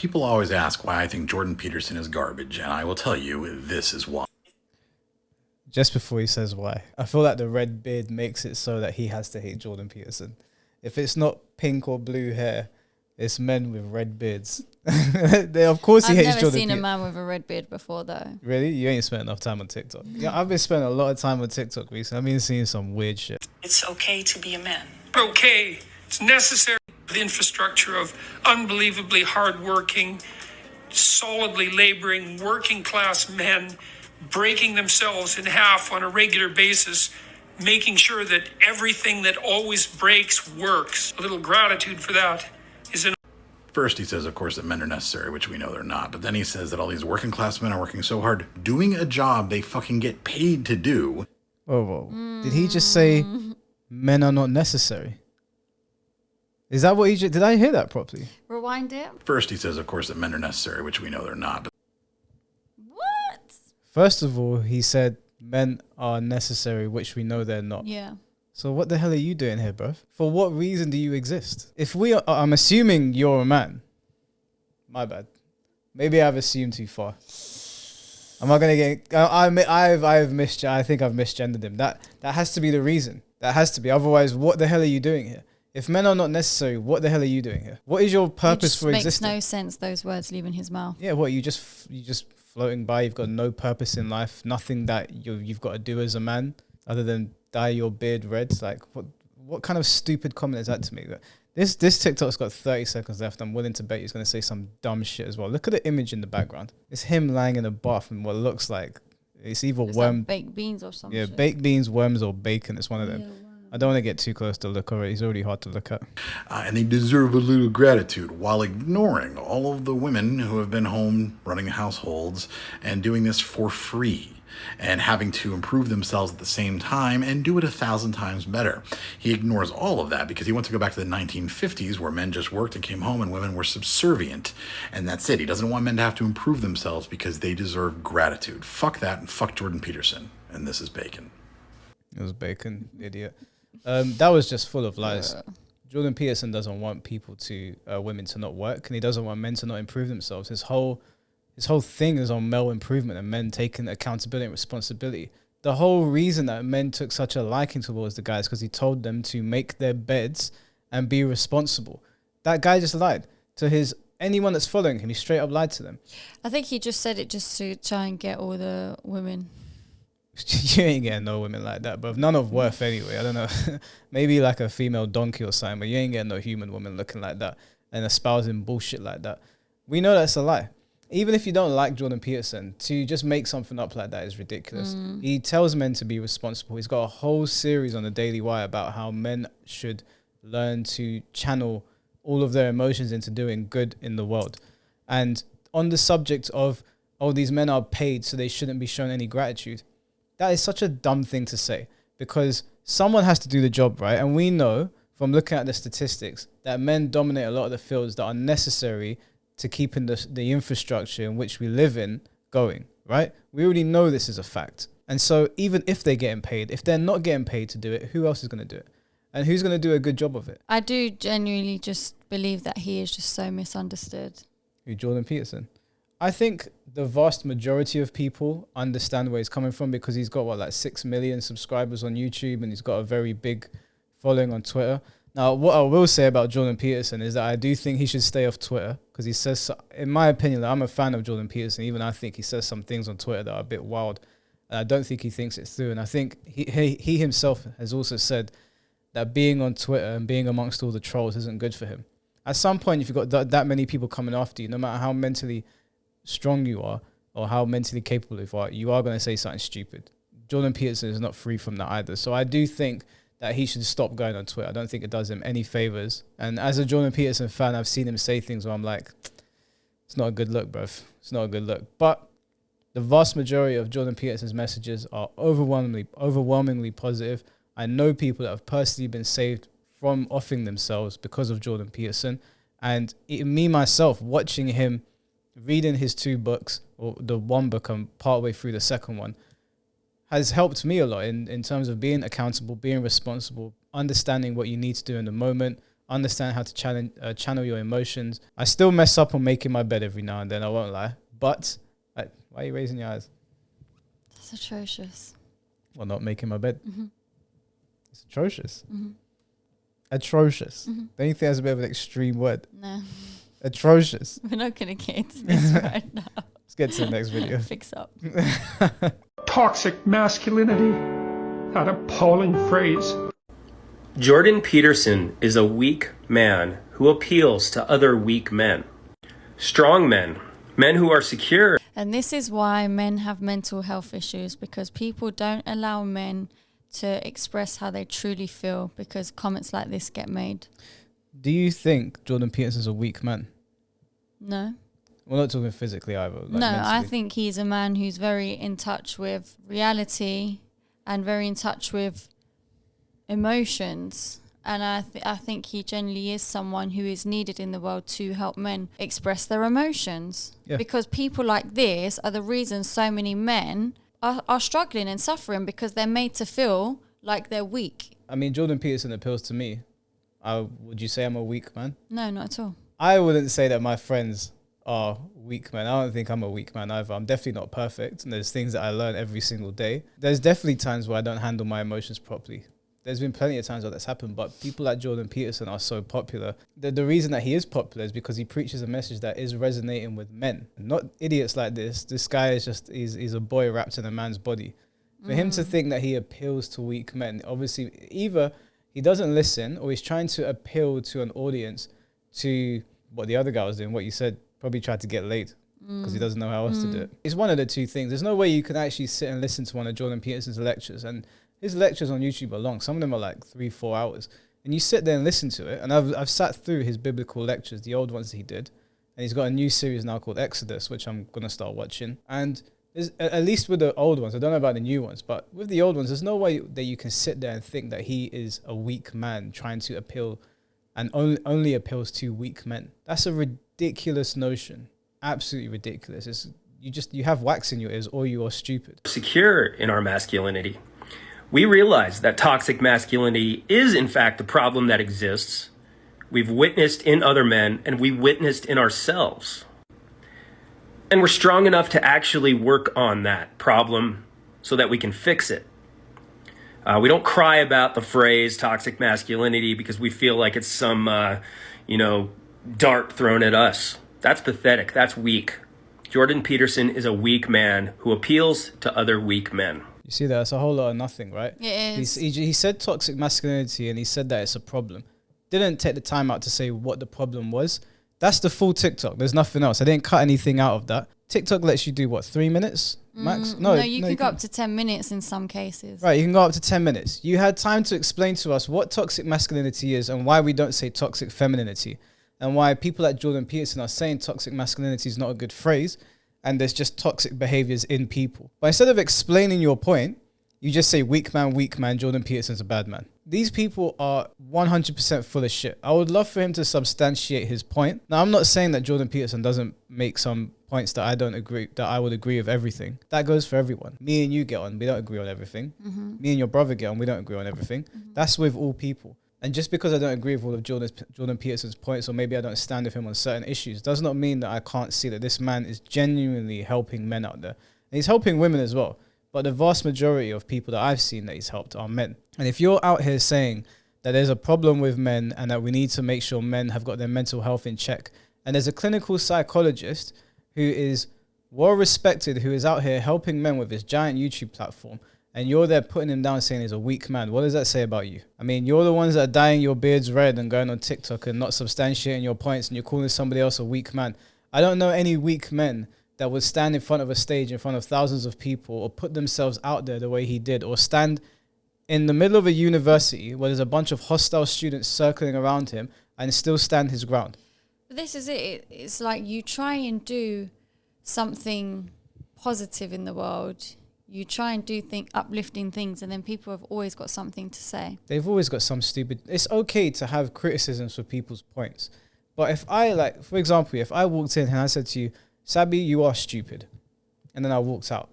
People always ask why I think Jordan Peterson is garbage, and I will tell you this is why. Just before he says why, I feel like the red beard makes it so that he has to hate Jordan Peterson. If it's not pink or blue hair, it's men with red beards. Of course he hates Jordan Peterson. I've never seen a man with a red beard before, though. Really? You ain't spent enough time on TikTok. Yeah, I've been spending a lot of time on TikTok recently. I've been seeing some weird shit. It's okay to be a man. Okay, it's necessary. The infrastructure of unbelievably hardworking, solidly laboring, working class men breaking themselves in half on a regular basis, making sure that everything that always breaks works. A little gratitude for that is an... First, he says, of course, that men are necessary, which we know they're not. But then he says that all these working class men are working so hard, doing a job they fucking get paid to do. Whoa. Did he just say men are not necessary? Is that what he just... Did I hear that properly? Rewind it. First, he says, of course, that men are necessary, which we know they're not. What? First of all, he said men are necessary, which we know they're not. Yeah. So what the hell are you doing here, bruv? For what reason do you exist? If we are, I'm assuming you're a man. My bad. Maybe I've assumed too far. I'm not gonna get... I think I've misgendered him. That has to be the reason. That has to be. Otherwise, what the hell are you doing here? If men are not necessary, what the hell are you doing here? What is your purpose for existing? It makes no sense, those words leaving his mouth. Yeah, what, you just floating by, you've got no purpose in life, nothing that you've got to do as a man other than dye your beard red. Like, what kind of stupid comment is that to me? This TikTok's got 30 seconds left. I'm willing to bet he's going to say some dumb shit as well. Look at the image in the background. It's him lying in a bath in what looks like, it's either worm... like baked beans or something. Yeah, baked beans, worms, or bacon. It's one of them. Yeah, wow. I don't want to get too close to look already. He's already hard to look at. And they deserve a little gratitude while ignoring all of the women who have been home running households and doing this for free and having to improve themselves at the same time and do it 1,000 times better. He ignores all of that because he wants to go back to the 1950s where men just worked and came home and women were subservient. And that's it. He doesn't want men to have to improve themselves because they deserve gratitude. Fuck that and fuck Jordan Peterson. And this is Bacon. It was Bacon, idiot. That was just full of lies. Jordan Peterson doesn't want women to not work, and he doesn't want men to not improve themselves. His whole thing is on male improvement and men taking accountability and responsibility. The whole reason that men took such a liking towards the guys because he told them to make their beds and be responsible. That guy just lied to anyone that's following him. He straight up lied to them. I think he just said it just to try and get all the women. You ain't getting no women like that, but none of worth anyway. I don't know. Maybe like a female donkey or something, but you ain't getting no human woman looking like that and espousing bullshit like that. We know that's a lie. Even if you don't like Jordan Peterson, to just make something up like that is ridiculous. He tells men to be responsible. He's got a whole series on the Daily Wire about how men should learn to channel all of their emotions into doing good in the world. And on the subject of, these men are paid, so they shouldn't be shown any gratitude. That is such a dumb thing to say because someone has to do the job, right? And we know from looking at the statistics that men dominate a lot of the fields that are necessary to keeping the infrastructure in which we live in going, right? We already know this is a fact. And so even if they're getting paid, if they're not getting paid to do it, who else is going to do it? And who's going to do a good job of it? I do genuinely just believe that he is just so misunderstood. Who, Jordan Peterson? I think the vast majority of people understand where he's coming from because he's got 6 million subscribers on YouTube and he's got a very big following on Twitter. Now, what I will say about Jordan Peterson is that I do think he should stay off Twitter because he says, in my opinion, I'm a fan of Jordan Peterson. Even I think he says some things on Twitter that are a bit wild. And I don't think he thinks it through. And I think he himself has also said that being on Twitter and being amongst all the trolls isn't good for him. At some point, if you've got that many people coming after you, no matter how mentally strong you are or how mentally capable you are going to say something stupid. Jordan Peterson is not free from that either. So I do think that he should stop going on Twitter. I don't think it does him any favors. And as a Jordan Peterson fan, I've seen him say things where I'm like, it's not a good look, bruv. It's not a good look. But the vast majority of Jordan Peterson's messages are overwhelmingly positive. I know people that have personally been saved from offing themselves because of Jordan Peterson. And me, myself, watching him, reading his 2 books, or the one book, I'm partway through the second one, has helped me a lot in terms of being accountable, being responsible, understanding what you need to do in the moment, understand how to channel your emotions. I still mess up on making my bed every now and then, I won't lie. But why are you raising your eyes? That's atrocious. Well, not making my bed. It's atrocious. Mm-hmm. Atrocious. Don't you think that's a bit of an extreme word? No. Atrocious. We're not going to get into this right now. Let's get to the next video. Fix up. Toxic masculinity. That appalling phrase. Jordan Peterson is a weak man who appeals to other weak men. Strong men, men who are secure. And this is why men have mental health issues, because people don't allow men to express how they truly feel because comments like this get made. Do you think Jordan Peterson's a weak man? No. We're not talking physically either. Like No, mentally. I think he's a man who's very in touch with reality and very in touch with emotions. And I think he generally is someone who is needed in the world to help men express their emotions. Yeah. Because people like this are the reason so many men are struggling and suffering, because they're made to feel like they're weak. I mean, Jordan Peterson appeals to me. Would you say I'm a weak man? No, not at all. I wouldn't say that my friends are weak men. I don't think I'm a weak man either. I'm definitely not perfect. And there's things that I learn every single day. There's definitely times where I don't handle my emotions properly. There's been plenty of times where that's happened, but people like Jordan Peterson are so popular. The reason that he is popular is because he preaches a message that is resonating with men, not idiots like this. This guy is just, he's a boy wrapped in a man's body. For him to think that he appeals to weak men, obviously either he doesn't listen or he's trying to appeal to an audience to what the other guy was doing, what you said, probably tried to get laid because he doesn't know how else to do it. It's one of the two things. There's no way you can actually sit and listen to one of Jordan Peterson's lectures, and his lectures on YouTube are long. Some of them are like 3-4 hours. And you sit there and listen to it. And I've sat through his biblical lectures, the old ones that he did. And he's got a new series now called Exodus, which I'm going to start watching. And at least with the old ones, I don't know about the new ones, but with the old ones, there's no way that you can sit there and think that he is a weak man trying to appeal and only appeals to weak men. That's a ridiculous notion. Absolutely ridiculous. You have wax in your ears or you are stupid. Secure in our masculinity. We realize that toxic masculinity is, in fact, a problem that exists. We've witnessed in other men, and we witnessed in ourselves. And we're strong enough to actually work on that problem so that we can fix it. We don't cry about the phrase toxic masculinity because we feel like it's some, dart thrown at us. That's pathetic. That's weak. Jordan Peterson is a weak man who appeals to other weak men. You see that? It's a whole lot of nothing, right? It is. He said toxic masculinity and he said that it's a problem. Didn't take the time out to say what the problem was. That's the full TikTok. There's nothing else. I didn't cut anything out of that. TikTok lets you do what, 3 minutes max? No, you can go up to 10 minutes in some cases. Right, you can go up to 10 minutes. You had time to explain to us what toxic masculinity is and why we don't say toxic femininity, and why people like Jordan Peterson are saying toxic masculinity is not a good phrase and there's just toxic behaviors in people. But instead of explaining your point, you just say weak man, Jordan Peterson's a bad man. These people are 100% full of shit. I would love for him to substantiate his point. Now, I'm not saying that Jordan Peterson doesn't make some points that I would agree with everything. That goes for everyone. Me and you get on, we don't agree on everything. Me and your brother get on, we don't agree on everything. That's with all people. And just because I don't agree with all of Jordan Peterson's points, or maybe I don't stand with him on certain issues, does not mean that I can't see that this man is genuinely helping men out there. And he's helping women as well. But the vast majority of people that I've seen that he's helped are men. And if you're out here saying that there's a problem with men and that we need to make sure men have got their mental health in check, and there's a clinical psychologist who is well respected, who is out here helping men with this giant YouTube platform, and you're there putting him down saying he's a weak man, what does that say about you? I mean, you're the ones that are dyeing your beards red and going on TikTok and not substantiating your points, and you're calling somebody else a weak man. I don't know any weak men that would stand in front of a stage in front of thousands of people or put themselves out there the way he did, or stand in the middle of a university where there's a bunch of hostile students circling around him and still stand his ground. But this is it. It's like you try and do something positive in the world. You try and do uplifting things, and then people have always got something to say. They've always got some stupid... It's okay to have criticisms for people's points. But if I, for example, if I walked in and I said to you, Sabi, you are stupid, and then I walked out.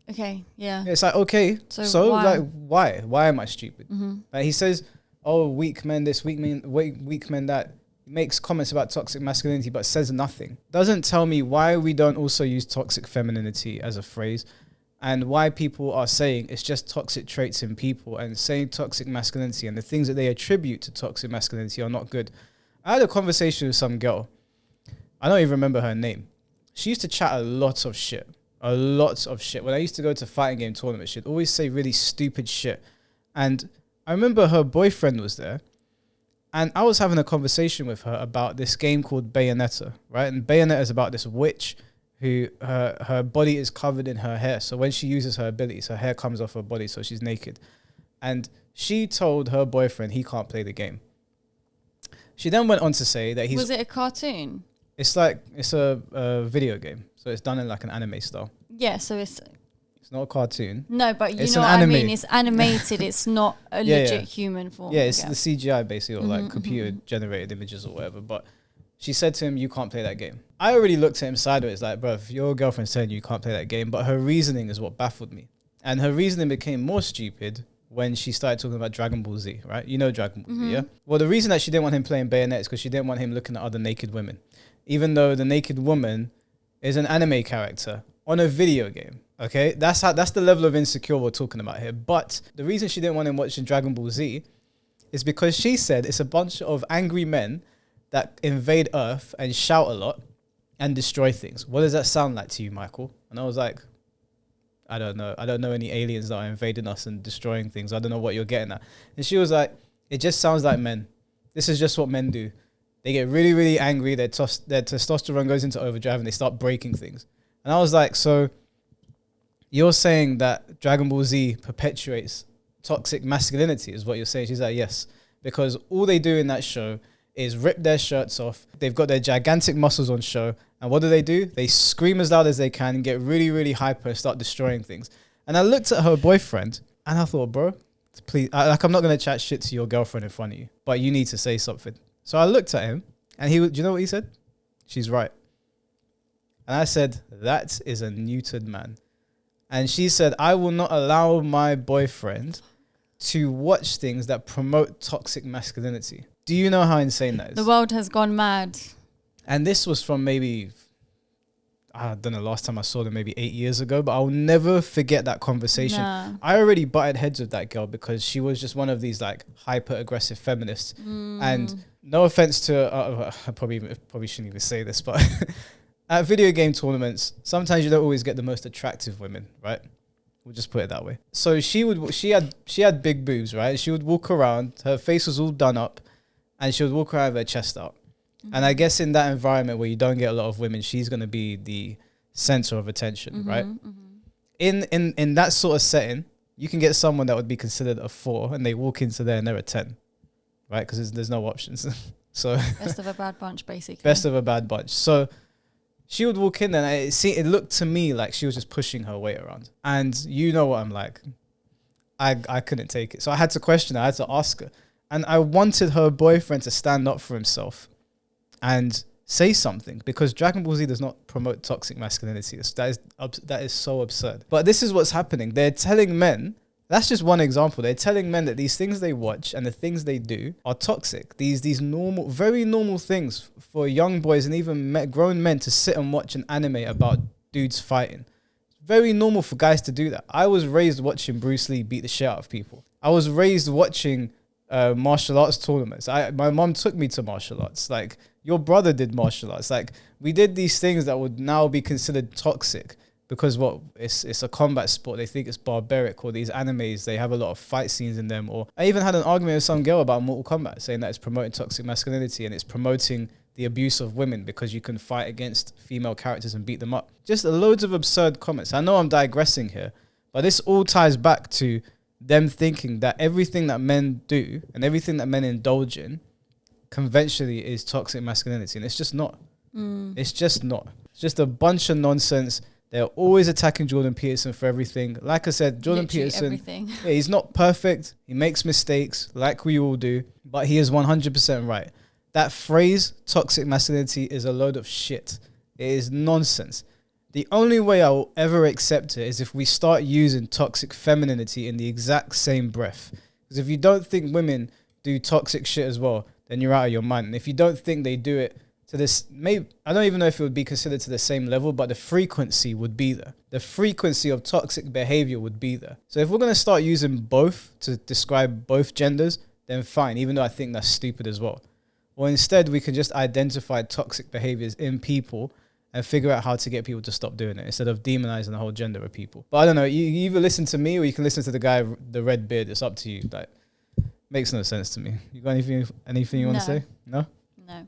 Okay, yeah. It's like, okay, so why? like, why? Why am I stupid? Like he says, oh, weak men this, weak men that. Makes comments about toxic masculinity but says nothing. Doesn't tell me why we don't also use toxic femininity as a phrase, and why people are saying it's just toxic traits in people, and saying toxic masculinity and the things that they attribute to toxic masculinity are not good. I had a conversation with some girl. I don't even remember her name. She used to chat a lot of shit. When I used to go to fighting game tournaments, she'd always say really stupid shit. And I remember her boyfriend was there. And I was having a conversation with her about this game called Bayonetta, right? And Bayonetta is about this witch who her body is covered in her hair. So when she uses her abilities, her hair comes off her body, so she's naked. And she told her boyfriend he can't play the game. She then went on to say that Was it a cartoon? It's a video game. So it's done in like an anime style. Yeah, so it's not a cartoon. No, but you it's know what anime. I mean. It's animated. It's not a legit human form. Yeah, it's the CGI basically, or like computer generated images or whatever. But she said to him, "You can't play that game." I already looked at him sideways, like, "Bro, if your girlfriend's telling you can't play that game," but her reasoning is what baffled me, and her reasoning became more stupid when she started talking about Dragon Ball Z. Right? You know Dragon Ball Z, yeah. Well, the reason that she didn't want him playing Bayonetta is because she didn't want him looking at other naked women, even though the naked woman is an anime character on a video game. Okay, that's the level of insecure we're talking about here. But the reason she didn't want him watching Dragon Ball Z is because she said it's a bunch of angry men that invade Earth and shout a lot and destroy things. What does that sound like to you, Michael? And I was like, I don't know. I don't know any aliens that are invading us and destroying things. I don't know what you're getting at. And she was like, it just sounds like men. This is just what men do. They get really, really angry. Their testosterone goes into overdrive and they start breaking things. And I was like, so you're saying that Dragon Ball Z perpetuates toxic masculinity is what you're saying? She's like, yes, because all they do in that show is rip their shirts off. They've got their gigantic muscles on show. And what do? They scream as loud as they can and get really, really hyper and start destroying things. And I looked at her boyfriend and I thought, bro, please, I'm not going to chat shit to your girlfriend in front of you, but you need to say something. So I looked at him and do you know what he said? She's right. And I said, that is a neutered man. And she said, I will not allow my boyfriend to watch things that promote toxic masculinity. Do you know how insane that is? The world has gone mad. And this was from maybe, I don't know, last time I saw them maybe 8 years ago, but I'll never forget that conversation. Nah. I already butted heads with that girl because she was just one of these like hyper aggressive feminists. And no offense to, I probably shouldn't even say this, but at video game tournaments, sometimes you don't always get the most attractive women, right? We'll just put it that way. So she had big boobs, right? She would walk around, her face was all done up, and she would walk around with her chest out. And I guess in that environment where you don't get a lot of women, she's going to be the center of attention, right? In that sort of setting, you can get someone that would be considered a 4 and they walk into there and they're a 10, right? Because there's no options. So Best of a bad bunch, basically. Best of a bad bunch. So she would walk in there and it looked to me like she was just pushing her weight around. And you know what I'm like. I couldn't take it. So I had to question her. I had to ask her. And I wanted her boyfriend to stand up for himself and say something, because Dragon Ball Z does not promote toxic masculinity. That is so absurd. But this is what's happening. They're telling men, that's just one example. They're telling men that these things they watch and the things they do are toxic. These normal, very normal things for young boys and even grown men to sit and watch an anime about dudes fighting. Very normal for guys to do that. I was raised watching Bruce Lee beat the shit out of people. I was raised watching martial arts tournaments. My mom took me to martial arts. Like, your brother did martial arts. Like, we did these things that would now be considered toxic because it's a combat sport. They think it's barbaric, or these animes, they have a lot of fight scenes in them. Or I even had an argument with some girl about Mortal Kombat, saying that it's promoting toxic masculinity and it's promoting the abuse of women because you can fight against female characters and beat them up. Just loads of absurd comments. I know I'm digressing here, but this all ties back to them thinking that everything that men do and everything that men indulge in conventionally is toxic masculinity, and it's just not. It's just not. It's just a bunch of nonsense. They're always attacking Jordan Peterson for everything. Like I said, Jordan Literally Peterson, everything. yeah, he's not perfect. He makes mistakes like we all do, but he is 100% right. That phrase, toxic masculinity, is a load of shit. It is nonsense. The only way I will ever accept it is if we start using toxic femininity in the exact same breath. Because if you don't think women do toxic shit as well, then you're out of your mind. And if you don't think they do it to this, maybe, I don't even know if it would be considered to the same level, but the frequency would be there. The frequency of toxic behavior would be there. So if we're going to start using both to describe both genders, then fine, even though I think that's stupid as well. Or instead, we can just identify toxic behaviors in people and figure out how to get people to stop doing it instead of demonizing the whole gender of people. But I don't know, you either listen to me or you can listen to the guy, the red beard. It's up to you. Like, makes no sense to me. You got anything you want to say? No? No.